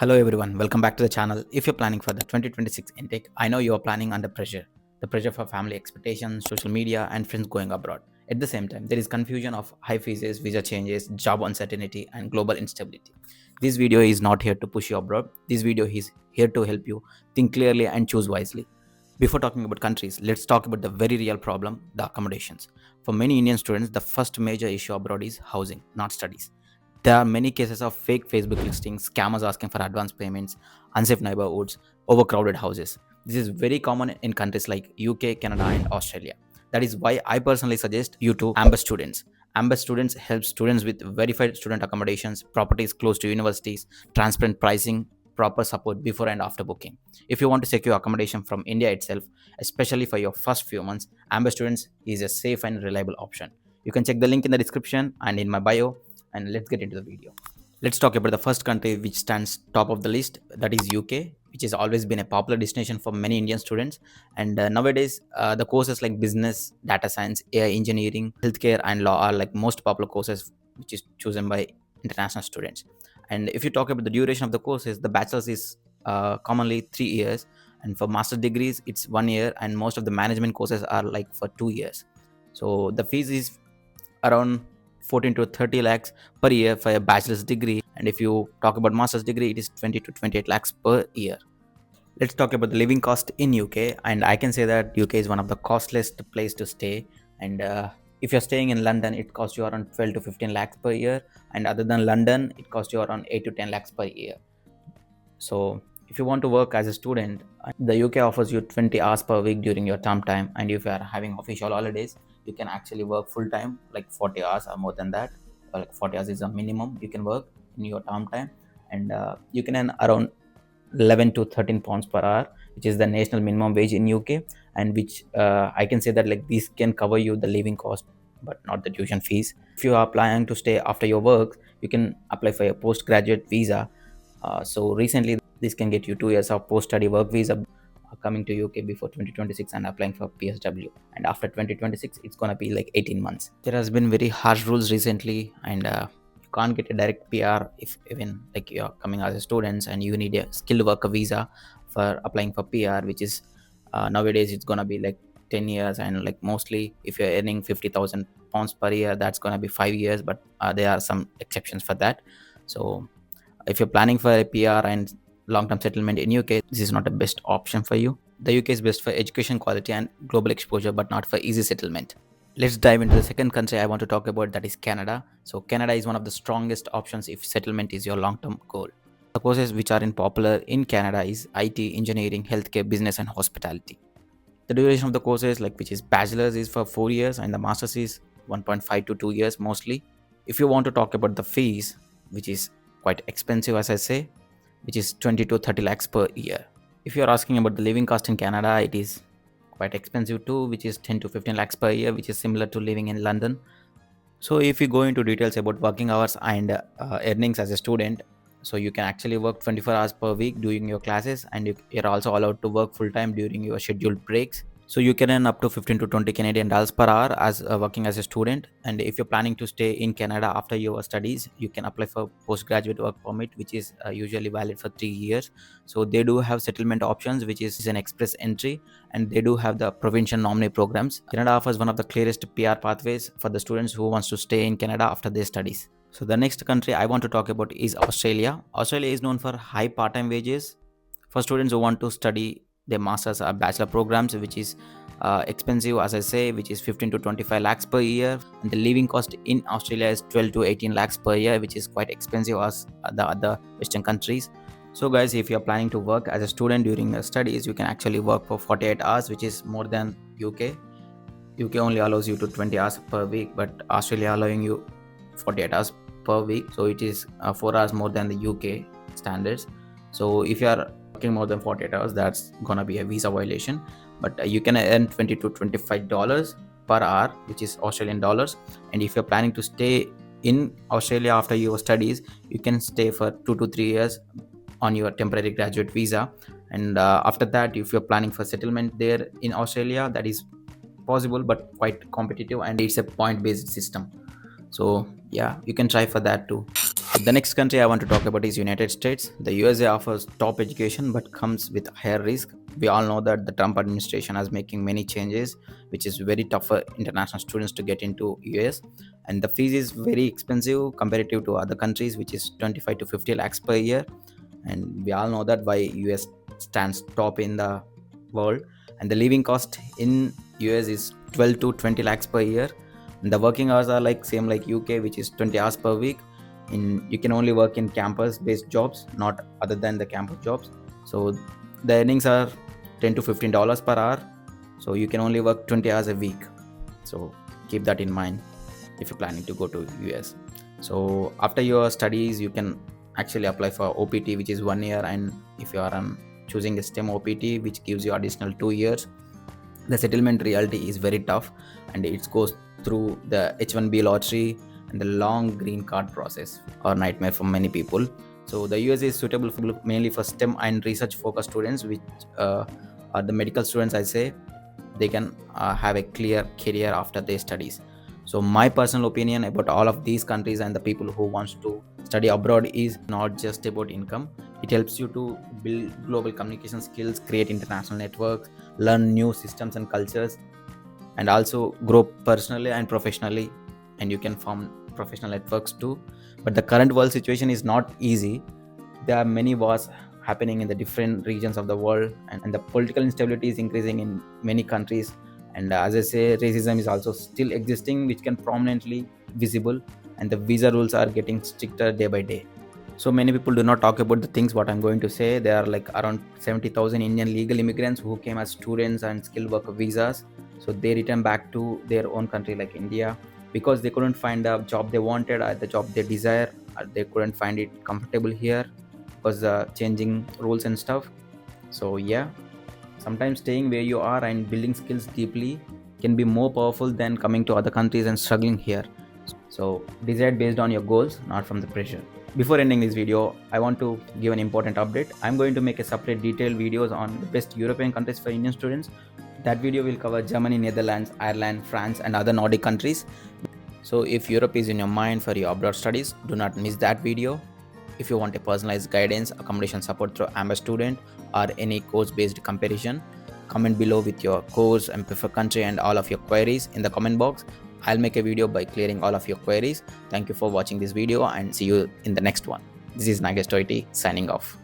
Hello everyone, welcome back to the channel. If you're planning for the 2026 intake, I know you are planning under pressure. The pressure for family expectations, social media, and friends going abroad. At the same time, there is confusion of high fees, visa changes, job uncertainty, and global instability. This video is not here to push you abroad. This video is here to help you think clearly and choose wisely. Before talking about countries, let's talk about the very real problem, the accommodations. For many Indian students, the first major issue abroad is housing, not studies. There are many cases of fake Facebook listings, scammers asking for advance payments, unsafe neighborhoods, overcrowded houses. This is very common in countries like UK, Canada, and Australia. That is why I personally suggest you to Amber Students. Amber Students help students with verified student accommodations, properties close to universities, transparent pricing, proper support before and after booking. If you want to secure accommodation from India itself, especially for your first few months, Amber Students is a safe and reliable option. You can check the link in the description and in my bio, and let's get into the video. Let's talk about the first country which stands top of the list, that is UK, which has always been a popular destination for many Indian students. And nowadays, the courses like business, data science, AI engineering, healthcare, and law are like most popular courses which is chosen by international students. And if you talk about the duration of the courses, the bachelor's is commonly 3 years, and for master's degrees, it's 1 year, and most of the management courses are like for 2 years. So the fees is around 14 to 30 lakhs per year for a bachelor's degree, and if you talk about master's degree, it is 20 to 28 lakhs per year. Let's talk about the living cost in UK, and I can say that UK is one of the costliest place to stay. And if you're staying in London, it costs you around 12 to 15 lakhs per year, and other than London, it costs you around 8 to 10 lakhs per year. So if you want to work as a student, the UK offers you 20 hours per week during your term time, and if you are having official holidays, you can actually work full time, like 40 hours or more than that. Or like 40 hours is a minimum you can work in your term time, and you can earn around 11 to 13 pounds per hour, which is the national minimum wage in UK, and which I can say that like this can cover you the living cost but not the tuition fees. If you are planning to stay after your work, you can apply for a postgraduate visa. So recently, this can get you 2 years of post-study work visa coming to UK before 2026 and applying for PSW. And after 2026, it's gonna be like 18 months. There has been very harsh rules recently, and you can't get a direct PR if even like you're coming as a student, and you need a skilled worker visa for applying for PR, which is nowadays it's gonna be like 10 years, and like mostly if you're earning 50,000 pounds per year, that's gonna be 5 years, but there are some exceptions for that. So if you're planning for a PR and long-term settlement in UK, this is not the best option for you. The UK is best for education quality and global exposure, but not for easy settlement. Let's dive into the second country I want to talk about, that is Canada. So Canada is one of the strongest options if settlement is your long-term goal. The courses which are in popular in Canada is IT, engineering, healthcare, business, and hospitality. The duration of the courses, like which is bachelor's, is for 4 years, and the master's is 1.5 to 2 years mostly. If you want to talk about the fees, which is quite expensive, as I say, which is 20 to 30 lakhs per year. If you're asking about the living cost in Canada, it is quite expensive too, which is 10 to 15 lakhs per year, which is similar to living in London. So if you go into details about working hours and earnings as a student, so you can actually work 24 hours per week during your classes, and you're also allowed to work full time during your scheduled breaks. So you can earn up to 15 to 20 Canadian dollars per hour as working as a student. And if you're planning to stay in Canada after your studies, you can apply for postgraduate work permit, which is usually valid for 3 years. So they do have settlement options, which is an express entry, and they do have the provincial nominee programs. Canada offers one of the clearest PR pathways for the students who wants to stay in Canada after their studies. So the next country I want to talk about is Australia. Australia is known for high part-time wages for students who want to study their masters or bachelor programs, which is expensive, as I say, which is 15 to 25 lakhs per year, and the living cost in Australia is 12 to 18 lakhs per year, which is quite expensive as the other western countries. So guys, if you're planning to work as a student during your studies, you can actually work for 48 hours, which is more than UK only allows you to 20 hours per week, but Australia allowing you 48 hours per week, so it is 4 hours more than the UK standards. So if you are working more than 48 hours, that's gonna be a visa violation. But you can earn 20 to 25 dollars per hour, which is Australian dollars. And if you're planning to stay in Australia after your studies, you can stay for 2 to 3 years on your temporary graduate visa. And after that, if you're planning for settlement there in Australia, that is possible but quite competitive, and it's a point based system. So yeah, you can try for that too. The next country I want to talk about is United States. The USA offers top education but comes with higher risk. We all know that the Trump administration is making many changes, which is very tough for international students to get into US. And the fees is very expensive comparative to other countries, which is 25 to 50 lakhs per year. And we all know that why US stands top in the world. And the living cost in US is 12 to 20 lakhs per year. And the working hours are like same like UK, which is 20 hours per week. In you can only work in campus based jobs, not other than the campus jobs. So the earnings are 10 to $15 per hour. So you can only work 20 hours a week. So keep that in mind if you're planning to go to US. So after your studies you can actually apply for OPT, which is 1 year, and if you are choosing a STEM OPT, which gives you additional 2 years. The settlement reality is very tough, and it goes through the H1B lottery and the long green card process, or nightmare for many people. So the US is suitable mainly for STEM and research focused students, which are the medical students. I say they can have a clear career after their studies. So my personal opinion about all of these countries and the people who wants to study abroad is not just about income. It helps you to build global communication skills, create international networks, learn new systems and cultures, and also grow personally and professionally. And you can form professional networks too. But the current world situation is not easy. There are many wars happening in the different regions of the world, and the political instability is increasing in many countries. And as I say, racism is also still existing, which can prominently visible, and the visa rules are getting stricter day by day. So many people do not talk about the things what I'm going to say. There are like around 70,000 Indian legal immigrants who came as students and skilled worker visas. So they return back to their own country like India because they couldn't find the job they wanted or the job they desire. Or they couldn't find it comfortable here because changing rules and stuff. So yeah, sometimes staying where you are and building skills deeply can be more powerful than coming to other countries and struggling here. So decide based on your goals, not from the pressure. Before ending this video, I want to give an important update. I'm going to make a separate detailed videos on the best European countries for Indian students. That video will cover Germany, Netherlands, Ireland, France, and other Nordic countries. So if Europe is in your mind for your abroad studies, do not miss that video. If you want a personalized guidance, accommodation support through Amber Student, or any course-based comparison, comment below with your course and preferred country and all of your queries in the comment box. I'll make a video by clearing all of your queries. Thank you for watching this video and see you in the next one. This is Nagesh Toiti signing off.